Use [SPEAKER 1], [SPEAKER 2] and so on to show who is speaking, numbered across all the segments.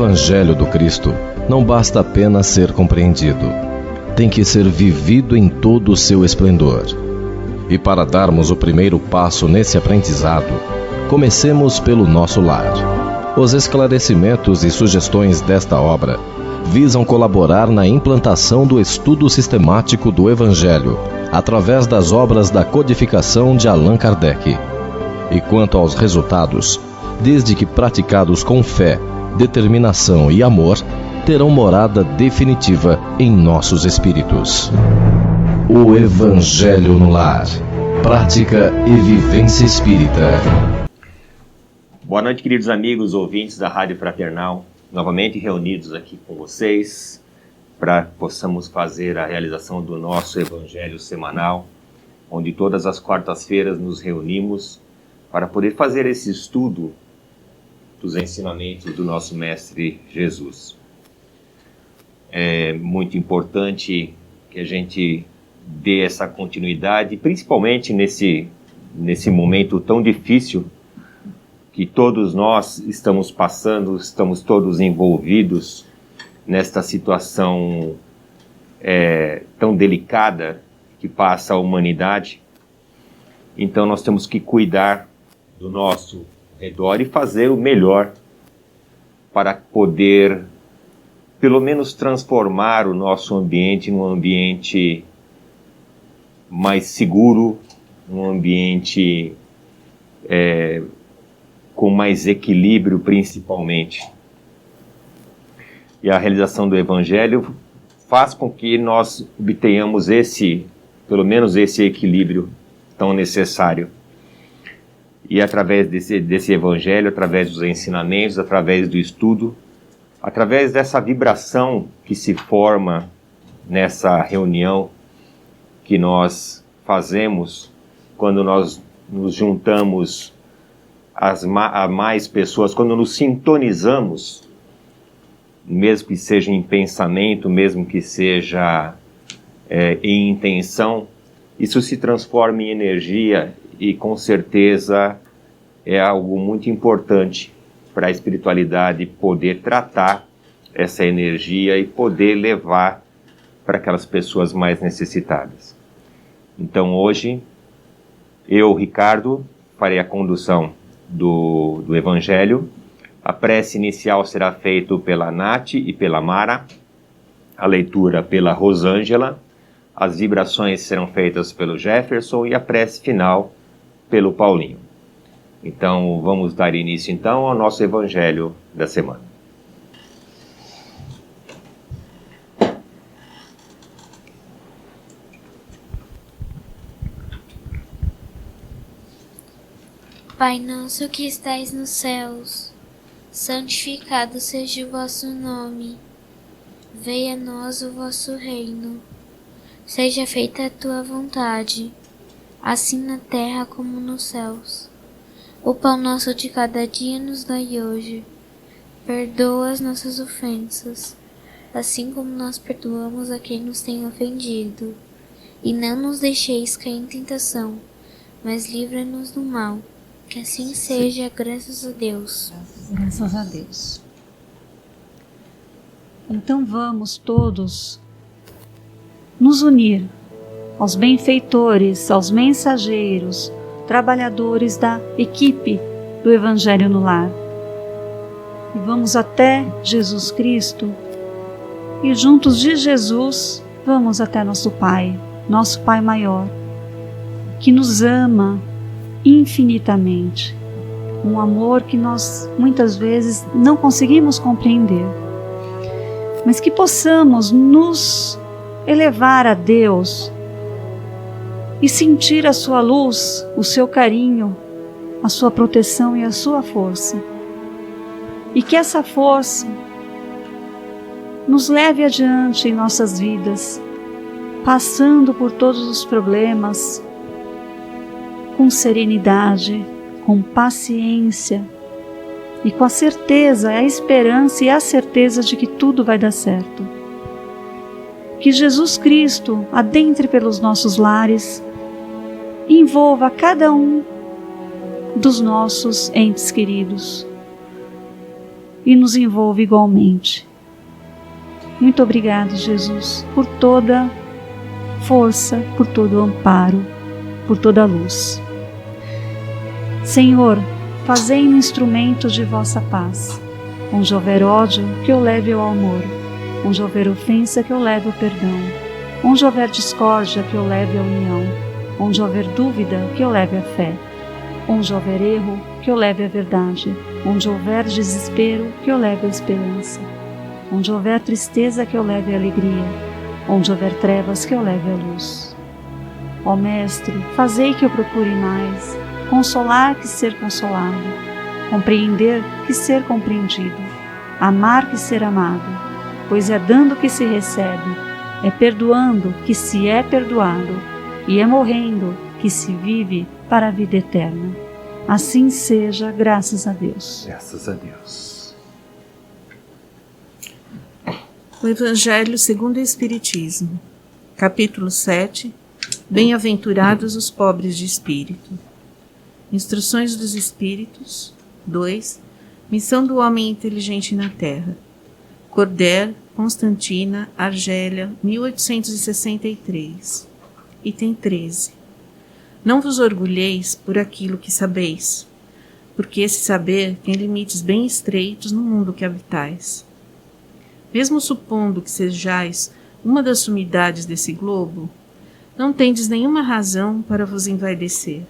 [SPEAKER 1] Evangelho do Cristo não basta apenas ser compreendido, tem que ser vivido em todo o seu esplendor. E para darmos o primeiro passo nesse aprendizado, comecemos pelo nosso lar. Os esclarecimentos e sugestões desta obra visam colaborar na implantação do estudo sistemático do Evangelho, através das obras da codificação de Allan Kardec. E quanto aos resultados, desde que praticados com fé, determinação e amor, terão morada definitiva em nossos espíritos. O Evangelho no Lar. Prática e vivência espírita.
[SPEAKER 2] Boa noite, queridos amigos, ouvintes da Rádio Fraternal. Novamente reunidos aqui com vocês para possamos fazer a realização do nosso Evangelho semanal, onde todas as quartas-feiras nos reunimos para poder fazer esse estudo dos ensinamentos do nosso Mestre Jesus. É muito importante que a gente dê essa continuidade, principalmente nesse momento tão difícil que todos nós estamos passando, estamos todos envolvidos nesta situação tão delicada que passa a humanidade. Então nós temos que cuidar do nosso redor e fazer o melhor para poder, pelo menos, transformar o nosso ambiente num ambiente mais seguro, num ambiente com mais equilíbrio, principalmente. E a realização do Evangelho faz com que nós obtenhamos pelo menos esse equilíbrio tão necessário. E através desse Evangelho, através dos ensinamentos, através do estudo, através dessa vibração que se forma nessa reunião que nós fazemos quando nós nos juntamos a mais pessoas, quando nos sintonizamos, mesmo que seja em pensamento, mesmo que seja em intenção, isso se transforma em energia e com certeza é algo muito importante para a espiritualidade poder tratar essa energia e poder levar para aquelas pessoas mais necessitadas. Então hoje, eu, Ricardo, farei a condução do Evangelho. A prece inicial será feita pela Nath e pela Mara, a leitura pela Rosângela, as vibrações serão feitas pelo Jefferson e a prece final pelo Paulinho. Então vamos dar início então ao nosso Evangelho da semana.
[SPEAKER 3] Pai nosso que estais nos céus, santificado seja o vosso nome. Venha a nós o vosso reino. Seja feita a tua vontade, assim na terra como nos céus. O pão nosso de cada dia nos dai hoje. Perdoa as nossas ofensas, assim como nós perdoamos a quem nos tem ofendido. E não nos deixeis cair em tentação, mas livra-nos do mal. Que assim seja, graças a Deus.
[SPEAKER 4] Graças a Deus. Então vamos todos nos unir aos benfeitores, aos mensageiros, trabalhadores da equipe do Evangelho no Lar. E vamos até Jesus Cristo e juntos de Jesus vamos até nosso Pai maior, que nos ama infinitamente, um amor que nós muitas vezes não conseguimos compreender, mas que possamos nos elevar a Deus e sentir a sua luz, o seu carinho, a sua proteção e a sua força, e que essa força nos leve adiante em nossas vidas, passando por todos os problemas com serenidade, com paciência e com a certeza, a esperança e a certeza de que tudo vai dar certo. Que Jesus Cristo adentre pelos nossos lares e envolva cada um dos nossos entes queridos. e nos envolva igualmente. Muito obrigado, Jesus, por toda força, por todo amparo, por toda luz. Senhor, fazei-me instrumento de vossa paz. Onde houver ódio, que eu leve ao amor. Onde houver ofensa, que eu leve ao perdão. Onde houver discórdia, que eu leve à união. Onde houver dúvida, que eu leve à fé. Onde houver erro, que eu leve à verdade. Onde houver desespero, que eu leve à esperança. Onde houver tristeza, que eu leve à alegria. Onde houver trevas, que eu leve à luz. Ó Mestre, fazei que eu procure mais consolar que ser consolado, compreender que ser compreendido, amar que ser amado, pois é dando que se recebe, é perdoando que se é perdoado, e é morrendo que se vive para a vida eterna. Assim seja, graças a Deus.
[SPEAKER 2] Graças a Deus.
[SPEAKER 5] O Evangelho segundo o Espiritismo, capítulo 7, Bem-aventurados os pobres de espírito. Instruções dos Espíritos, 2, Missão do Homem Inteligente na Terra. Corder, Constantina, Argélia, 1863. Item 13. Não vos orgulheis por aquilo que sabeis, porque esse saber tem limites bem estreitos no mundo que habitais. Mesmo supondo que sejais uma das sumidades desse globo, não tendes nenhuma razão para vos envaidecer.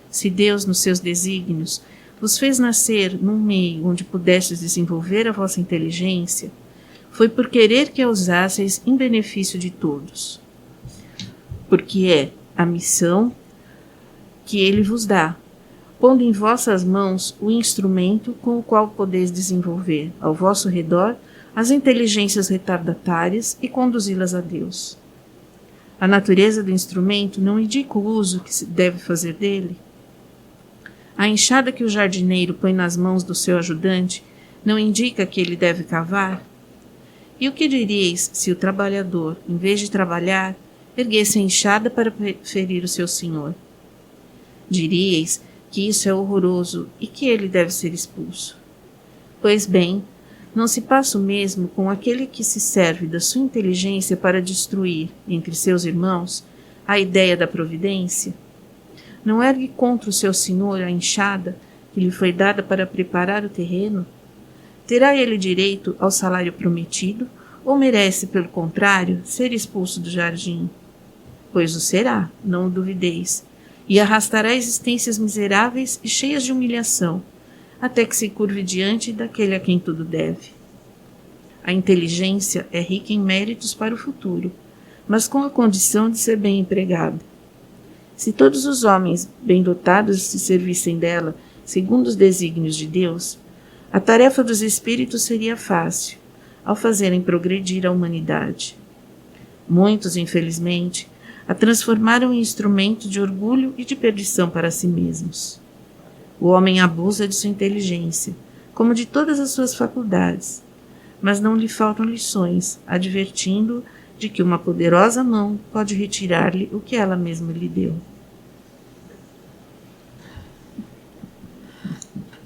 [SPEAKER 5] Se Deus, nos seus desígnios, vos fez nascer num meio onde pudestes desenvolver a vossa inteligência, foi por querer que a usasseis em benefício de todos. Porque é a missão que Ele vos dá, pondo em vossas mãos o instrumento com o qual podeis desenvolver ao vosso redor as inteligências retardatárias e conduzi-las a Deus. A natureza do instrumento não indica o uso que se deve fazer dele. A enxada que o jardineiro põe nas mãos do seu ajudante não indica que ele deve cavar? E o que diríeis se o trabalhador, em vez de trabalhar, erguesse a enxada para ferir o seu senhor? Diríeis que isso é horroroso e que ele deve ser expulso. Pois bem, não se passa o mesmo com aquele que se serve da sua inteligência para destruir, entre seus irmãos, a ideia da providência? Não ergue contra o seu senhor a enxada que lhe foi dada para preparar o terreno? Terá ele direito ao salário prometido, ou merece, pelo contrário, ser expulso do jardim? Pois o será, não o duvideis, e arrastará existências miseráveis e cheias de humilhação, até que se curve diante daquele a quem tudo deve. A inteligência é rica em méritos para o futuro, mas com a condição de ser bem empregada. Se todos os homens bem dotados se servissem dela, segundo os desígnios de Deus, a tarefa dos espíritos seria fácil, ao fazerem progredir a humanidade. Muitos, infelizmente, a transformaram em instrumento de orgulho e de perdição para si mesmos. O homem abusa de sua inteligência, como de todas as suas faculdades, mas não lhe faltam lições, advertindo-o de que uma poderosa mão pode retirar-lhe o que ela mesma lhe deu.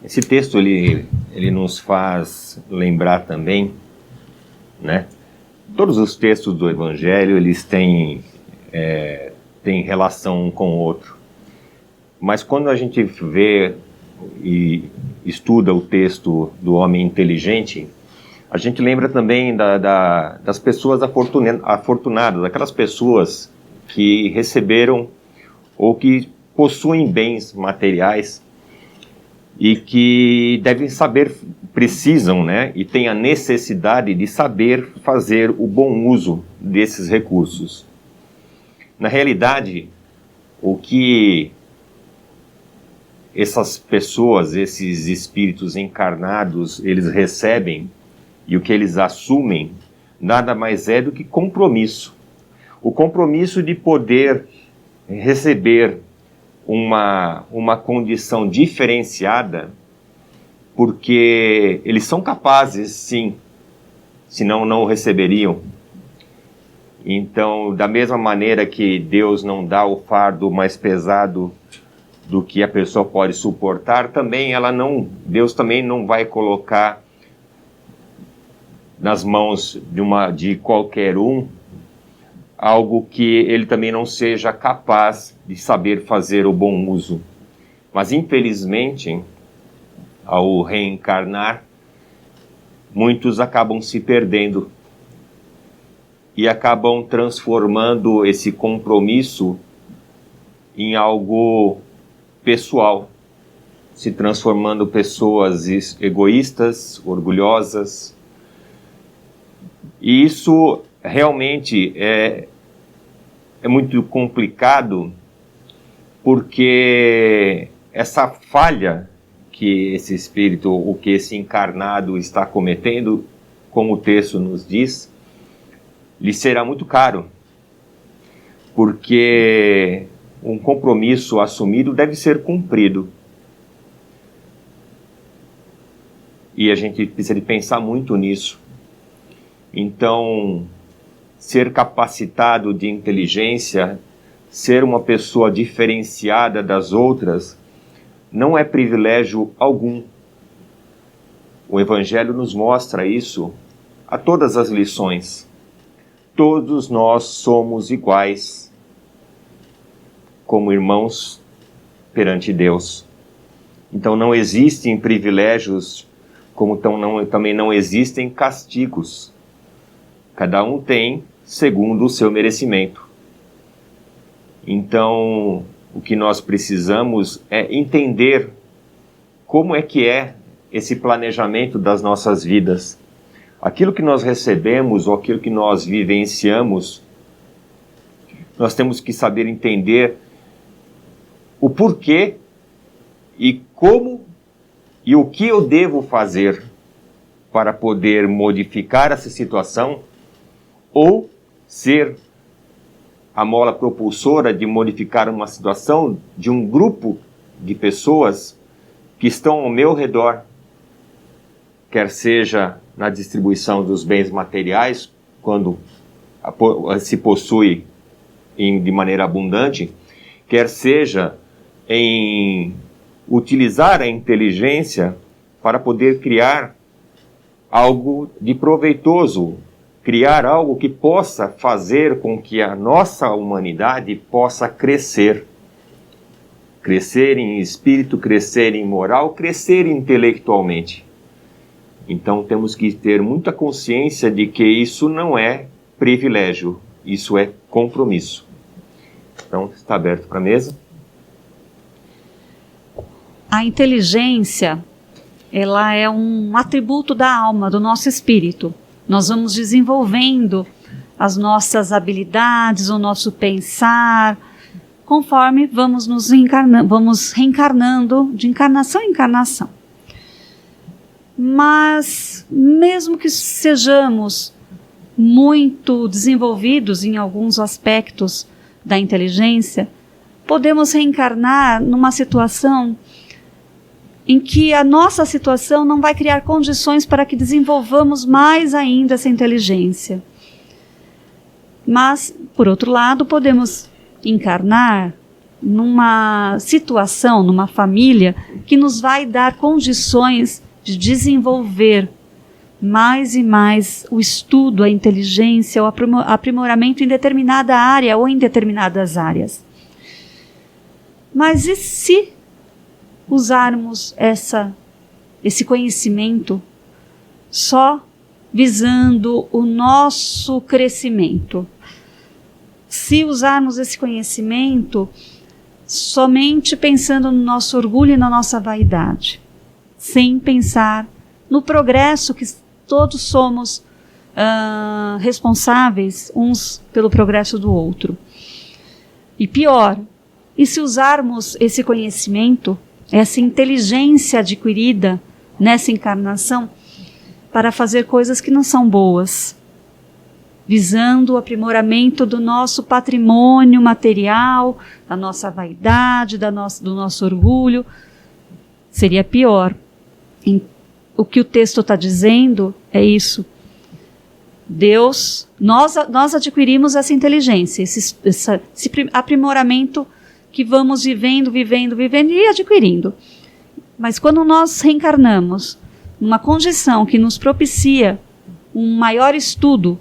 [SPEAKER 2] Esse texto ele nos faz lembrar também, né? Todos os textos do Evangelho eles têm relação um com o outro, mas quando a gente vê e estuda o texto do homem inteligente, a gente lembra também das pessoas afortunadas, aquelas pessoas que receberam ou que possuem bens materiais e que devem saber, precisam, né, e têm a necessidade de saber fazer o bom uso desses recursos. Na realidade, o que essas pessoas, esses espíritos encarnados, eles recebem e o que eles assumem, nada mais é do que compromisso. O compromisso de poder receber uma condição diferenciada, porque eles são capazes, sim, senão não o receberiam. Então, da mesma maneira que Deus não dá o fardo mais pesado do que a pessoa pode suportar, também Deus também não vai colocar nas mãos de qualquer um algo que ele também não seja capaz de saber fazer o bom uso. Mas, infelizmente, ao reencarnar, muitos acabam se perdendo e acabam transformando esse compromisso em algo pessoal, se transformando pessoas egoístas, orgulhosas. E isso realmente é muito complicado, porque essa falha que esse espírito, ou que esse encarnado está cometendo, como o texto nos diz, lhe será muito caro, porque um compromisso assumido deve ser cumprido. E a gente precisa de pensar muito nisso. Então, ser capacitado de inteligência, ser uma pessoa diferenciada das outras, não é privilégio algum. O Evangelho nos mostra isso a todas as lições. Todos nós somos iguais como irmãos perante Deus. Então não existem privilégios, como também não existem castigos. Cada um tem segundo o seu merecimento. Então, o que nós precisamos é entender como é que é esse planejamento das nossas vidas. Aquilo que nós recebemos ou aquilo que nós vivenciamos, nós temos que saber entender o porquê e como e o que eu devo fazer para poder modificar essa situação ou ser a mola propulsora de modificar uma situação de um grupo de pessoas que estão ao meu redor, quer seja na distribuição dos bens materiais, quando se possui de maneira abundante, quer seja em utilizar a inteligência para poder criar algo de proveitoso, criar algo que possa fazer com que a nossa humanidade possa crescer. Crescer em espírito, crescer em moral, crescer intelectualmente. Então temos que ter muita consciência de que isso não é privilégio, isso é compromisso. Então, está aberto para a mesa.
[SPEAKER 4] A inteligência, ela é um atributo da alma, do nosso espírito. Nós vamos desenvolvendo as nossas habilidades, o nosso pensar, conforme vamos vamos reencarnando de encarnação em encarnação. Mas, mesmo que sejamos muito desenvolvidos em alguns aspectos da inteligência, podemos reencarnar numa situação em que a nossa situação não vai criar condições para que desenvolvamos mais ainda essa inteligência. Mas, por outro lado, podemos encarnar numa situação, numa família, que nos vai dar condições de desenvolver mais e mais o estudo, a inteligência, o aprimoramento em determinada área ou em determinadas áreas. Mas e se usarmos esse conhecimento só visando o nosso crescimento? Se usarmos esse conhecimento somente pensando no nosso orgulho e na nossa vaidade, sem pensar no progresso que todos somos responsáveis uns pelo progresso do outro. E pior, e se usarmos esse conhecimento, essa inteligência adquirida nessa encarnação, para fazer coisas que não são boas, visando o aprimoramento do nosso patrimônio material, da nossa vaidade, do nosso orgulho, seria pior. O que o texto está dizendo é isso. Nós adquirimos essa inteligência, esse aprimoramento que vamos vivendo e adquirindo. Mas quando nós reencarnamos numa condição que nos propicia um maior estudo,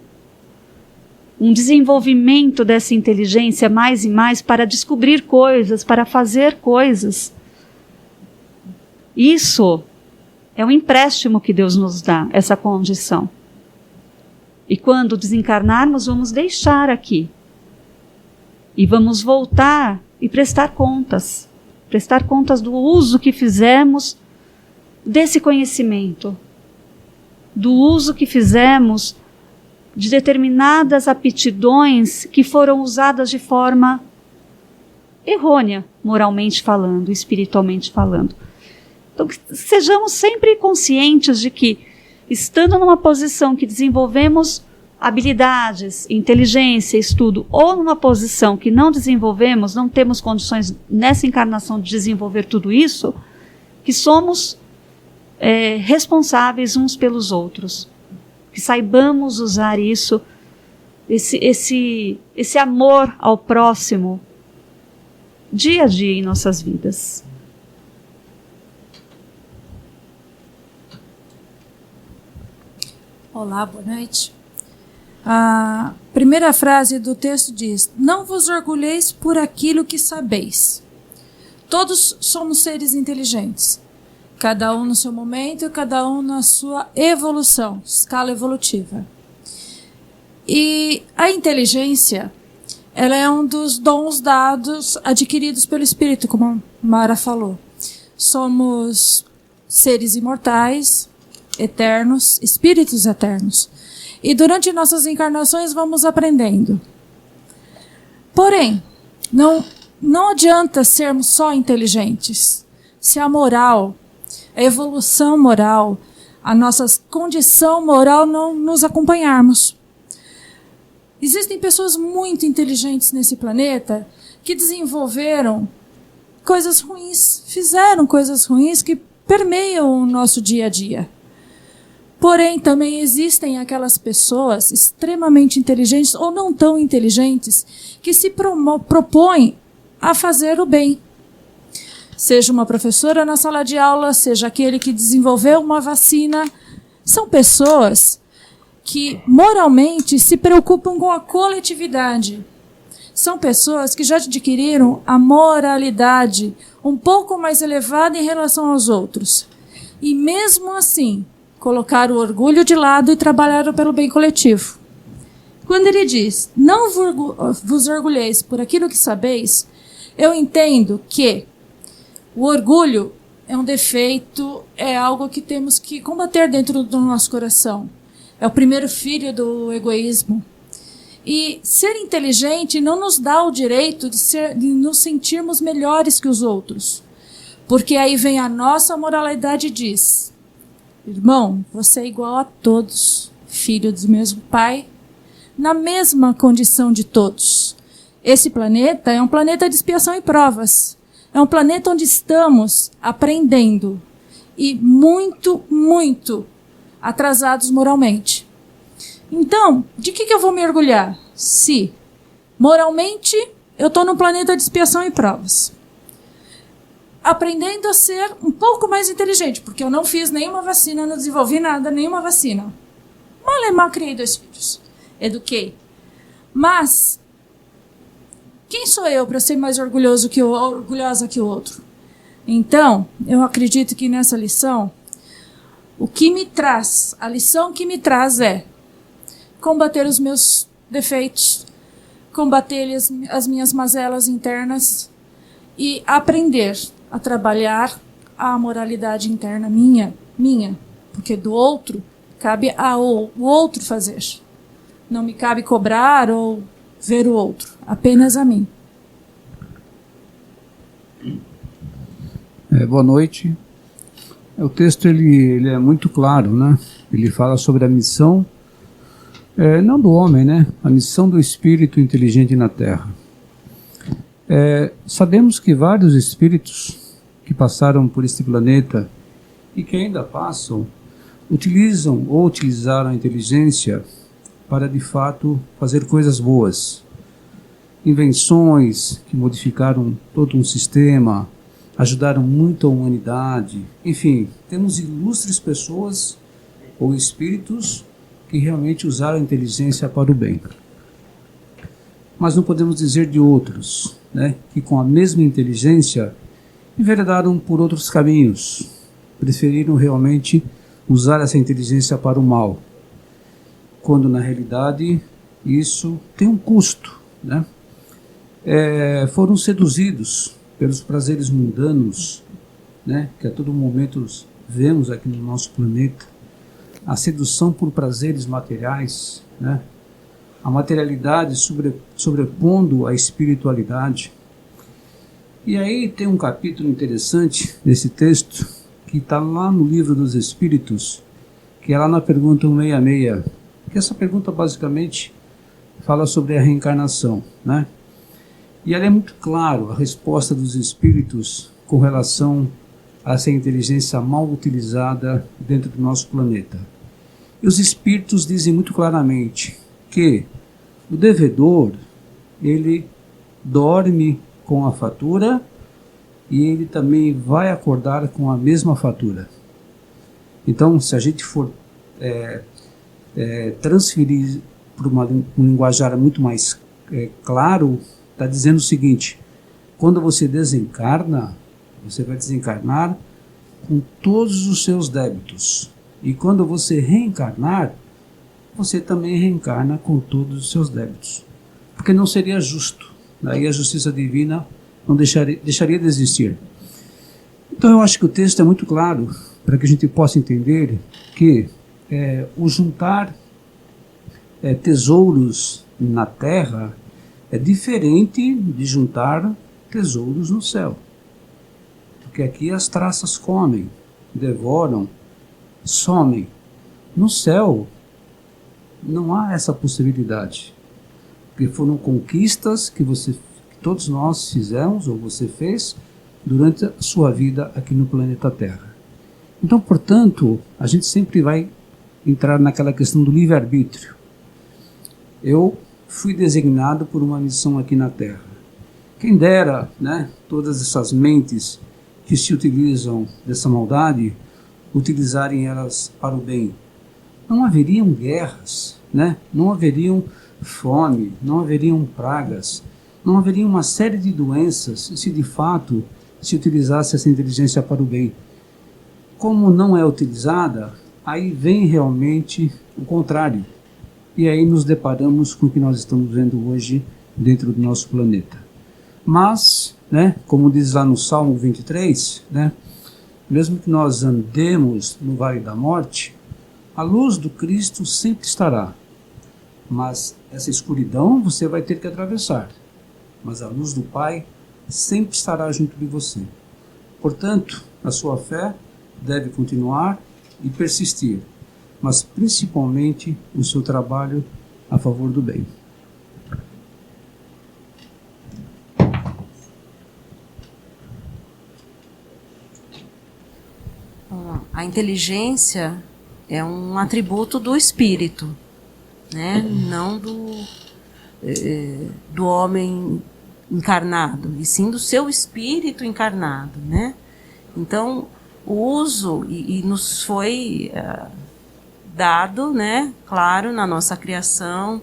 [SPEAKER 4] um desenvolvimento dessa inteligência mais e mais para descobrir coisas, para fazer coisas. Isso é um empréstimo que Deus nos dá, essa condição. E quando desencarnarmos, vamos deixar aqui. E vamos voltar e prestar contas do uso que fizemos desse conhecimento, do uso que fizemos de determinadas aptidões que foram usadas de forma errônea, moralmente falando, espiritualmente falando. Então, sejamos sempre conscientes de que, estando numa posição que desenvolvemos habilidades, inteligência, estudo, ou numa posição que não desenvolvemos, não temos condições nessa encarnação de desenvolver tudo isso, que somos responsáveis uns pelos outros. Que saibamos usar isso, esse amor ao próximo, dia a dia em nossas vidas.
[SPEAKER 6] Olá, boa noite. A primeira frase do texto diz: não vos orgulheis por aquilo que sabeis. Todos somos seres inteligentes, cada um no seu momento, cada um na sua evolução, escala evolutiva. E a inteligência, ela é um dos dons dados, adquiridos pelo Espírito, como a Mara falou. Somos seres imortais, eternos, espíritos eternos. E durante nossas encarnações vamos aprendendo. Porém, não adianta sermos só inteligentes. Se a moral, a evolução moral, a nossa condição moral não nos acompanharmos. Existem pessoas muito inteligentes nesse planeta que desenvolveram coisas ruins, fizeram coisas ruins que permeiam o nosso dia a dia. Porém, também existem aquelas pessoas extremamente inteligentes ou não tão inteligentes que se propõem a fazer o bem. Seja uma professora na sala de aula, seja aquele que desenvolveu uma vacina. São pessoas que moralmente se preocupam com a coletividade. São pessoas que já adquiriram a moralidade um pouco mais elevada em relação aos outros. E mesmo assim, colocar o orgulho de lado e trabalhar pelo bem coletivo. Quando ele diz, não vos orgulheis por aquilo que sabeis, eu entendo que o orgulho é um defeito, é algo que temos que combater dentro do nosso coração. É o primeiro filho do egoísmo. E ser inteligente não nos dá o direito de nos sentirmos melhores que os outros. Porque aí vem a nossa moralidade e diz: irmão, você é igual a todos, filho do mesmo pai, na mesma condição de todos. Esse planeta é um planeta de expiação e provas. É um planeta onde estamos aprendendo e muito, muito atrasados moralmente. Então, de que eu vou me orgulhar? Se, moralmente, eu estou no planeta de expiação e provas. Aprendendo a ser um pouco mais inteligente, porque eu não fiz nenhuma vacina, não desenvolvi nada, nenhuma vacina. Malemar criei 2 filhos. Eduquei. Mas, quem sou eu para ser mais orgulhosa que o outro? Então, eu acredito que nessa lição, a lição que me traz é combater os meus defeitos, combater as minhas mazelas internas e aprender a trabalhar a moralidade interna minha, porque do outro cabe o outro fazer. Não me cabe cobrar ou ver o outro, apenas a mim.
[SPEAKER 7] Boa noite. O texto ele é muito claro, né? Ele fala sobre a missão, não do homem, né? A missão do espírito inteligente na Terra. Sabemos que vários espíritos que passaram por este planeta e que ainda passam, utilizam ou utilizaram a inteligência para, de fato, fazer coisas boas. Invenções que modificaram todo um sistema, ajudaram muito a humanidade. Enfim, temos ilustres pessoas ou espíritos que realmente usaram a inteligência para o bem. Mas não podemos dizer de outros, né, que com a mesma inteligência enveredaram por outros caminhos, preferiram realmente usar essa inteligência para o mal, quando na realidade isso tem um custo, né? Foram seduzidos pelos prazeres mundanos, né, que a todo momento vemos aqui no nosso planeta, a sedução por prazeres materiais, né, a materialidade sobrepondo a espiritualidade. E aí tem um capítulo interessante desse texto, que está lá no Livro dos Espíritos, que é lá na pergunta 166, que essa pergunta basicamente fala sobre a reencarnação, né? E ela é muito claro, a resposta dos espíritos com relação a essa inteligência mal utilizada dentro do nosso planeta. E os espíritos dizem muito claramente que o devedor, ele dorme com a fatura e ele também vai acordar com a mesma fatura. Então, se a gente for transferir para um linguajar muito mais claro, está dizendo o seguinte: quando você desencarna, você vai desencarnar com todos os seus débitos. E quando você reencarnar, você também reencarna com todos os seus débitos. Porque não seria justo. Daí a justiça divina não deixaria de existir. Então eu acho que o texto é muito claro para que a gente possa entender que o juntar tesouros na terra é diferente de juntar tesouros no céu. Porque aqui as traças comem, devoram, somem. No céu não há essa possibilidade. Porque foram conquistas que todos nós fizemos, ou você fez, durante a sua vida aqui no planeta Terra. Então, portanto, a gente sempre vai entrar naquela questão do livre-arbítrio. Eu fui designado por uma missão aqui na Terra. Quem dera, né, todas essas mentes que se utilizam dessa maldade, utilizarem elas para o bem. Não haveriam guerras, né? Não haveriam fome, não haveriam pragas, não haveria uma série de doenças se de fato se utilizasse essa inteligência para o bem. Como não é utilizada, aí vem realmente o contrário. E aí nos deparamos com o que nós estamos vendo hoje dentro do nosso planeta. Mas, né, como diz lá no Salmo 23, né, mesmo que nós andemos no vale da morte, a luz do Cristo sempre estará. Mas essa escuridão você vai ter que atravessar. Mas a luz do Pai sempre estará junto de você. Portanto, a sua fé deve continuar e persistir, mas principalmente o seu trabalho a favor do bem.
[SPEAKER 5] A inteligência é um atributo do espírito, né? Não do homem encarnado, e sim do seu espírito encarnado, né? Então, o uso, e nos foi dado, né, claro, na nossa criação,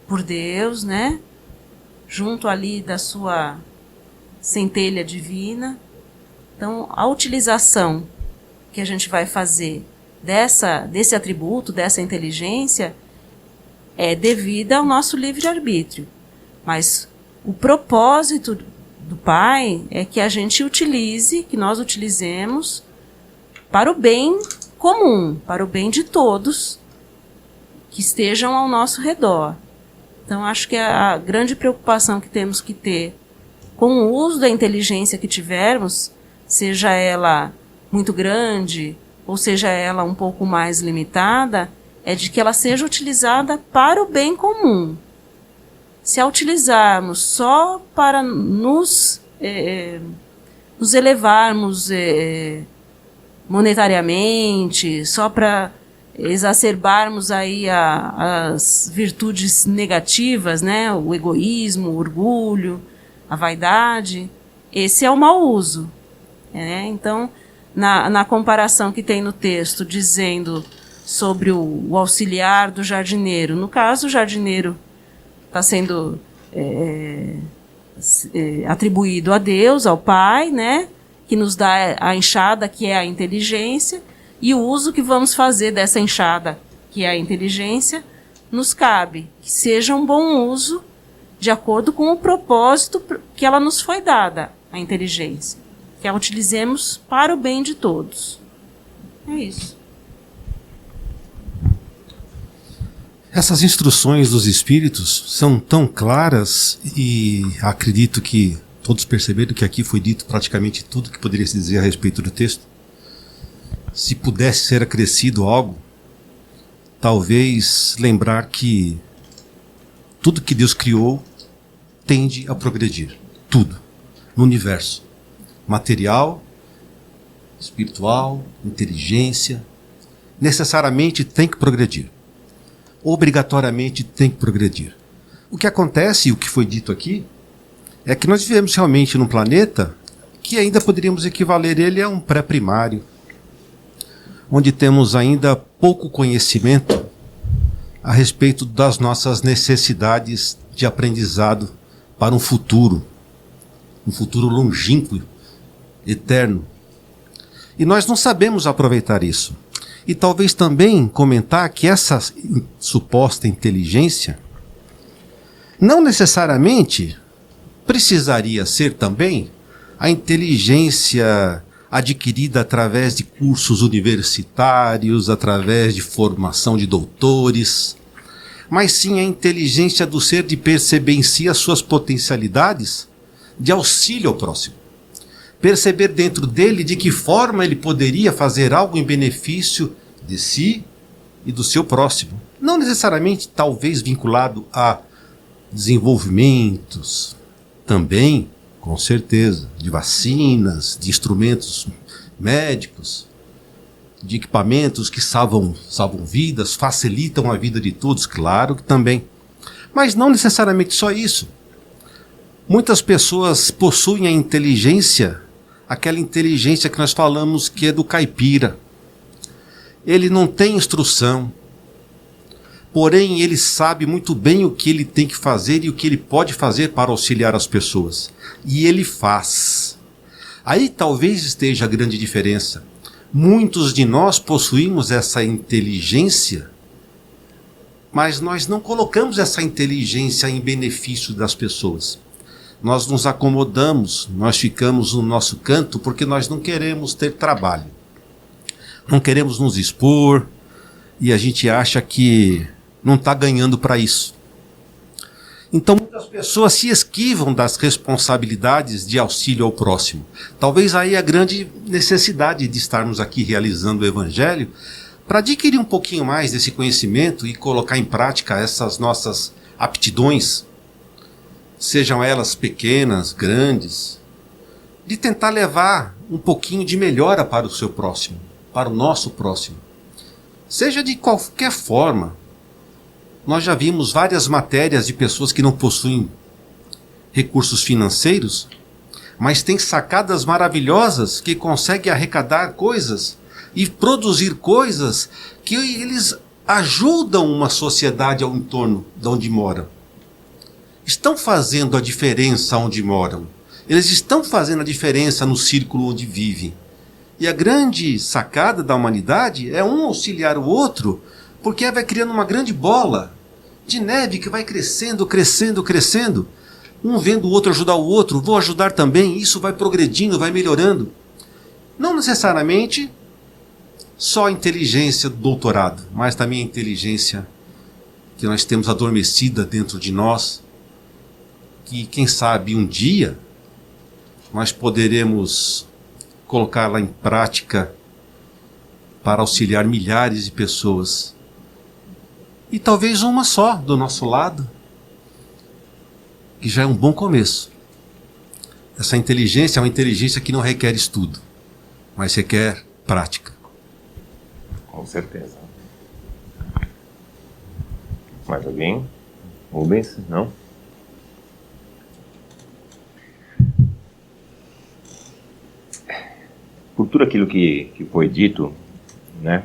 [SPEAKER 5] por Deus, né, junto ali da sua centelha divina. Então, a utilização que a gente vai fazer desse atributo, dessa inteligência, é devida ao nosso livre-arbítrio. Mas o propósito do Pai é que a gente utilize, que nós utilizemos para o bem comum, para o bem de todos que estejam ao nosso redor. Então, acho que a grande preocupação que temos que ter com o uso da inteligência que tivermos, seja ela muito grande ou seja ela um pouco mais limitada, é de que ela seja utilizada para o bem comum. Se a utilizarmos só para nos elevarmos monetariamente, só para exacerbarmos aí as virtudes negativas, né? O egoísmo, o orgulho, a vaidade, esse é o mau uso. Né? Então, na comparação que tem no texto, dizendo sobre o auxiliar do jardineiro. No caso, o jardineiro está sendo atribuído a Deus, ao Pai, né, que nos dá a enxada, que é a inteligência, e o uso que vamos fazer dessa enxada, que é a inteligência, nos cabe. Que seja um bom uso de acordo com o propósito que ela nos foi dada, a inteligência. Que a utilizemos para o bem de todos. É isso.
[SPEAKER 8] Essas instruções dos Espíritos são tão claras e acredito que todos perceberam que aqui foi dito praticamente tudo que poderia se dizer a respeito do texto. Se pudesse ser acrescido algo, talvez lembrar que tudo que Deus criou tende a progredir. Tudo. No universo. Material, espiritual, inteligência. Necessariamente tem que progredir. Obrigatoriamente tem que progredir. O que acontece, e o que foi dito aqui, é que nós vivemos realmente num planeta que ainda poderíamos equivaler ele a um pré-primário, onde temos ainda pouco conhecimento a respeito das nossas necessidades de aprendizado para um futuro longínquo, eterno. E nós não sabemos aproveitar isso. E talvez também comentar que essa suposta inteligência não necessariamente precisaria ser também a inteligência adquirida através de cursos universitários, através de formação de doutores, mas sim a inteligência do ser de perceber em si as suas potencialidades de auxílio ao próximo. Perceber dentro dele de que forma ele poderia fazer algo em benefício de si e do seu próximo. Não necessariamente, talvez, vinculado a desenvolvimentos, também, com certeza, de vacinas, de instrumentos médicos, de equipamentos que salvam vidas, facilitam a vida de todos, claro que também. Mas não necessariamente só isso. Muitas pessoas possuem a inteligência, aquela inteligência que nós falamos que é do caipira. Ele não tem instrução, porém ele sabe muito bem o que ele tem que fazer e o que ele pode fazer para auxiliar as pessoas. E ele faz. Aí talvez esteja a grande diferença. Muitos de nós possuímos essa inteligência, mas nós não colocamos essa inteligência em benefício das pessoas. Nós nos acomodamos, nós ficamos no nosso canto porque nós não queremos ter trabalho. Não queremos nos expor e a gente acha que não está ganhando para isso. Então muitas pessoas se esquivam das responsabilidades de auxílio ao próximo. Talvez aí a grande necessidade de estarmos aqui realizando o Evangelho para adquirir um pouquinho mais desse conhecimento e colocar em prática essas nossas aptidões, sejam elas pequenas, grandes, de tentar levar um pouquinho de melhora para o seu próximo, para o nosso próximo. Seja de qualquer forma. Nós já vimos várias matérias de pessoas que não possuem recursos financeiros, mas têm sacadas maravilhosas que conseguem arrecadar coisas e produzir coisas que eles ajudam uma sociedade ao entorno de onde moram. Estão fazendo a diferença onde moram. Eles estão fazendo a diferença no círculo onde vivem. E a grande sacada da humanidade é um auxiliar o outro, porque vai criando uma grande bola de neve que vai crescendo, crescendo, crescendo. Um vendo o outro ajudar o outro, vou ajudar também, isso vai progredindo, vai melhorando. Não necessariamente só a inteligência do doutorado, mas também a inteligência que nós temos adormecida dentro de nós, que quem sabe um dia nós poderemos colocá-la em prática para auxiliar milhares de pessoas. E talvez uma só do nosso lado, que já é um bom começo. Essa inteligência é uma inteligência que não requer estudo, mas requer prática.
[SPEAKER 2] Com certeza. Mais alguém? Rubens? Não? Por tudo aquilo que foi dito, né?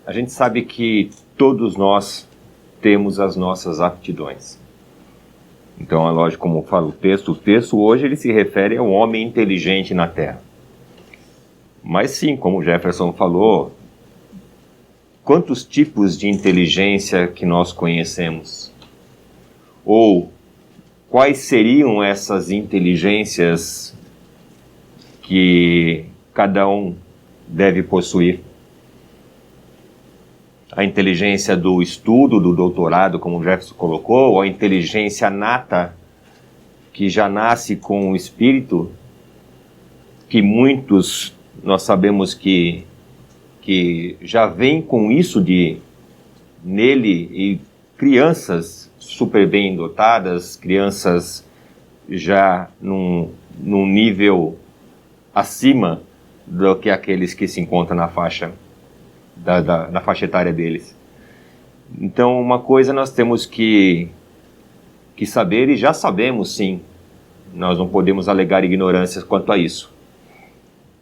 [SPEAKER 2] A gente sabe que todos nós temos as nossas aptidões. Então, é lógico, como fala o texto hoje ele se refere ao homem inteligente na Terra. Mas sim, como o Jefferson falou, quantos tipos de inteligência que nós conhecemos? Ou quais seriam essas inteligências que cada um deve possuir? A inteligência do estudo, do doutorado, como o Jefferson colocou, ou a inteligência nata, que já nasce com o espírito, que muitos nós sabemos que já vem com isso nele, e crianças super bem dotadas, crianças já num nível acima do que aqueles que se encontram na faixa da faixa etária deles. Então, uma coisa nós temos que saber, e já sabemos sim, nós não podemos alegar ignorância quanto a isso.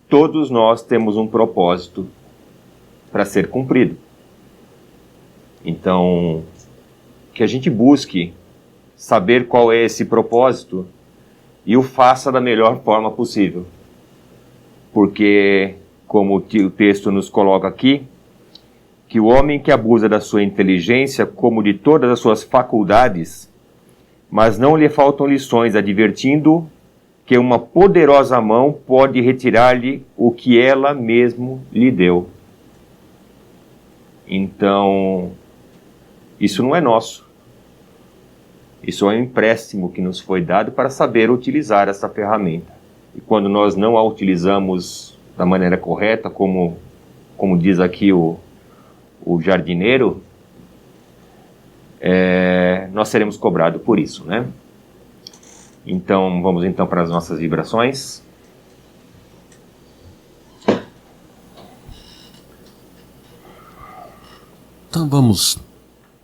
[SPEAKER 2] Todos nós temos um propósito para ser cumprido. Então, que a gente busque saber qual é esse propósito e o faça da melhor forma possível. Porque, como o texto nos coloca aqui, que o homem que abusa da sua inteligência, como de todas as suas faculdades, mas não lhe faltam lições, advertindo que uma poderosa mão pode retirar-lhe o que ela mesmo lhe deu. Então, isso não é nosso. Isso é um empréstimo que nos foi dado para saber utilizar essa ferramenta. E quando nós não a utilizamos da maneira correta, como diz aqui o jardineiro, nós seremos cobrados por isso, né? Então, vamos então para as nossas vibrações.
[SPEAKER 8] Então vamos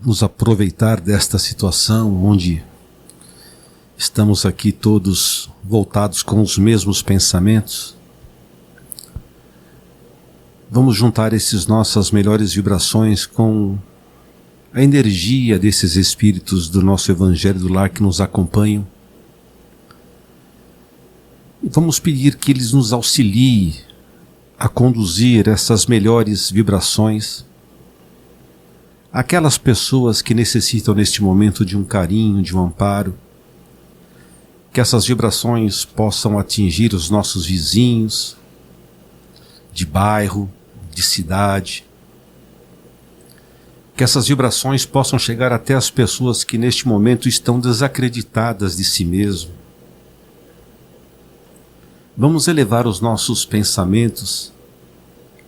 [SPEAKER 8] nos aproveitar desta situação onde estamos aqui todos voltados com os mesmos pensamentos. Vamos juntar essas nossas melhores vibrações com a energia desses espíritos do nosso Evangelho do Lar que nos acompanham. E vamos pedir que eles nos auxiliem a conduzir essas melhores vibrações àquelas pessoas que necessitam neste momento de um carinho, de um amparo. Que essas vibrações possam atingir os nossos vizinhos, de bairro, de cidade. Que essas vibrações possam chegar até as pessoas que neste momento estão desacreditadas de si mesmo. Vamos elevar os nossos pensamentos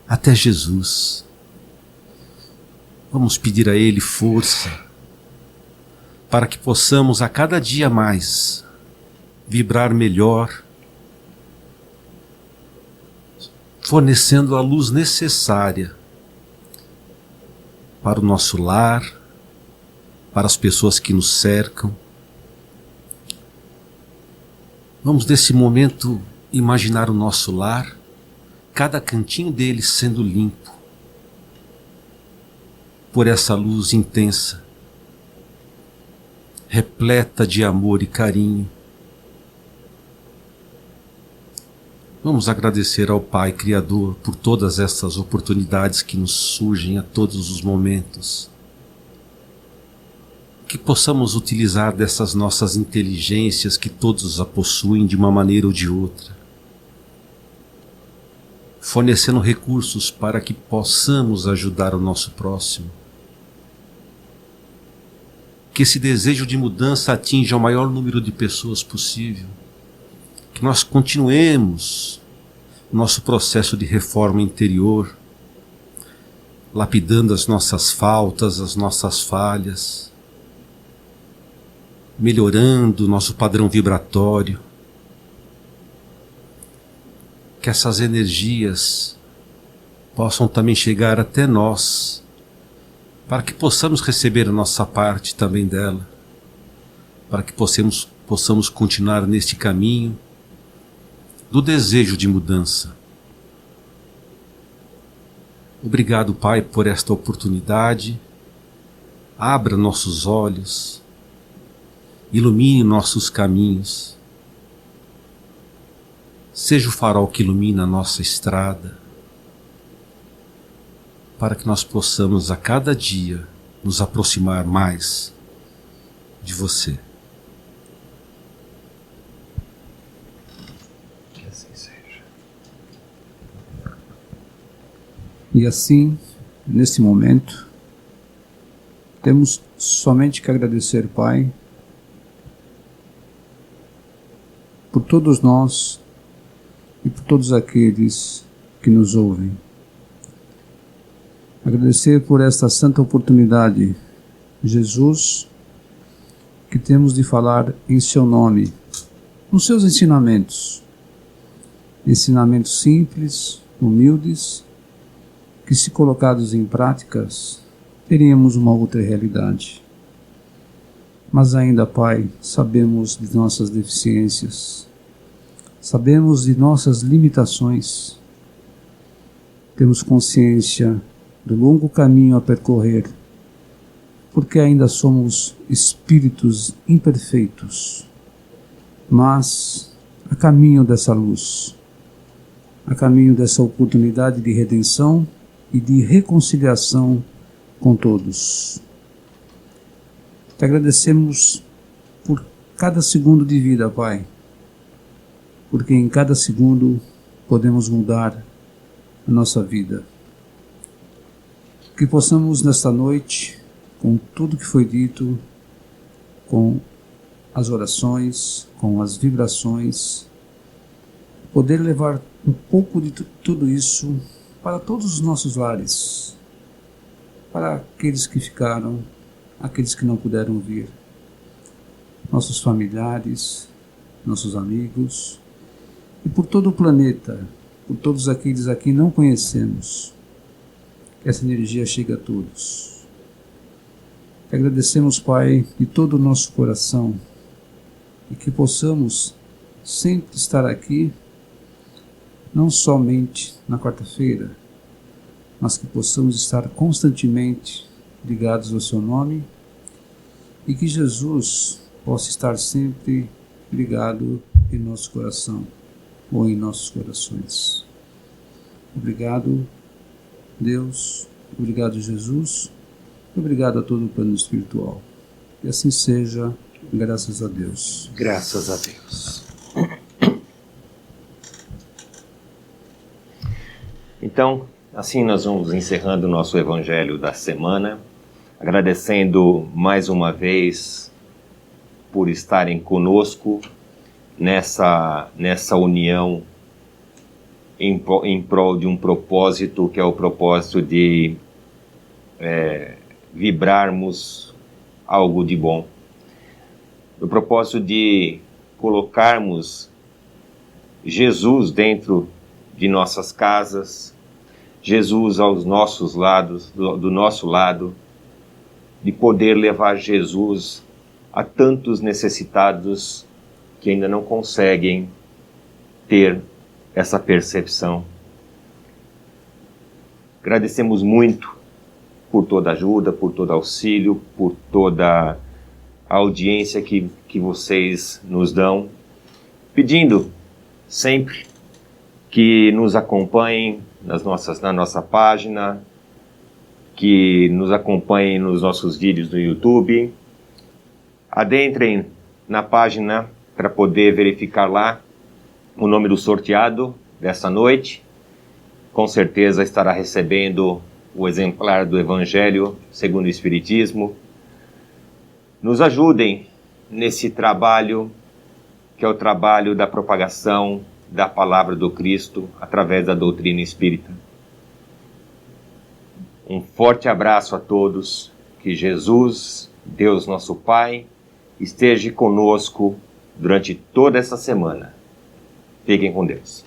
[SPEAKER 8] até Jesus. Vamos pedir a Ele força para que possamos a cada dia mais vibrar melhor, fornecendo a luz necessária para o nosso lar, para as pessoas que nos cercam. Vamos nesse momento imaginar o nosso lar, cada cantinho dele sendo limpo por essa luz intensa, repleta de amor e carinho. Vamos agradecer ao Pai Criador por todas essas oportunidades que nos surgem a todos os momentos. Que possamos utilizar dessas nossas inteligências que todos a possuem de uma maneira ou de outra, fornecendo recursos para que possamos ajudar o nosso próximo. Que esse desejo de mudança atinja o maior número de pessoas possível. Que nós continuemos o nosso processo de reforma interior, lapidando as nossas faltas, as nossas falhas, melhorando o nosso padrão vibratório. Que essas energias possam também chegar até nós, para que possamos receber a nossa parte também dela, para que possamos continuar neste caminho do desejo de mudança. Obrigado, Pai, por esta oportunidade. Abra nossos olhos, ilumine nossos caminhos. Seja o farol que ilumina a nossa estrada, para que nós possamos a cada dia nos aproximar mais de você.
[SPEAKER 2] Que assim seja.
[SPEAKER 7] E assim, nesse momento, temos somente que agradecer, Pai, por todos nós e por todos aqueles que nos ouvem. Agradecer por esta santa oportunidade, Jesus, que temos de falar em seu nome, nos seus ensinamentos. Ensinamentos simples, humildes, que se colocados em práticas, teríamos uma outra realidade. Mas ainda, Pai, sabemos de nossas deficiências, sabemos de nossas limitações, temos consciência do longo caminho a percorrer, porque ainda somos espíritos imperfeitos, mas a caminho dessa luz, a caminho dessa oportunidade de redenção e de reconciliação com todos. Te agradecemos por cada segundo de vida, Pai, porque em cada segundo podemos mudar a nossa vida. Que possamos nesta noite, com tudo que foi dito, com as orações, com as vibrações, poder levar um pouco de tudo isso para todos os nossos lares, para aqueles que ficaram, aqueles que não puderam vir, nossos familiares, nossos amigos, e por todo o planeta, por todos aqueles a quem não conhecemos, que essa energia chegue a todos. Te agradecemos, Pai, de todo o nosso coração, e que possamos sempre estar aqui, não somente na quarta-feira, mas que possamos estar constantemente ligados ao seu nome e que Jesus possa estar sempre ligado em nosso coração ou em nossos corações. Obrigado, Deus, obrigado, Jesus, obrigado a todo o plano espiritual. E assim seja, graças a Deus.
[SPEAKER 2] Graças a Deus. Então, assim nós vamos encerrando o nosso Evangelho da semana, agradecendo mais uma vez por estarem conosco nessa união em prol de um propósito, que é o propósito de vibrarmos algo de bom. O propósito de colocarmos Jesus dentro de nossas casas, Jesus aos nossos lados, do nosso lado, de poder levar Jesus a tantos necessitados que ainda não conseguem ter essa percepção. Agradecemos muito por toda ajuda, por todo auxílio, por toda a audiência que vocês nos dão, pedindo sempre que nos acompanhem na nossa página, que nos acompanhem nos nossos vídeos no YouTube. Adentrem na página para poder verificar lá o nome do sorteado dessa noite. Com certeza estará recebendo o exemplar do Evangelho segundo o Espiritismo. Nos ajudem nesse trabalho, que é o trabalho da propagação da palavra do Cristo através da doutrina espírita. Um forte abraço a todos, que Jesus, Deus nosso Pai, esteja conosco durante toda essa semana. Fiquem com Deus.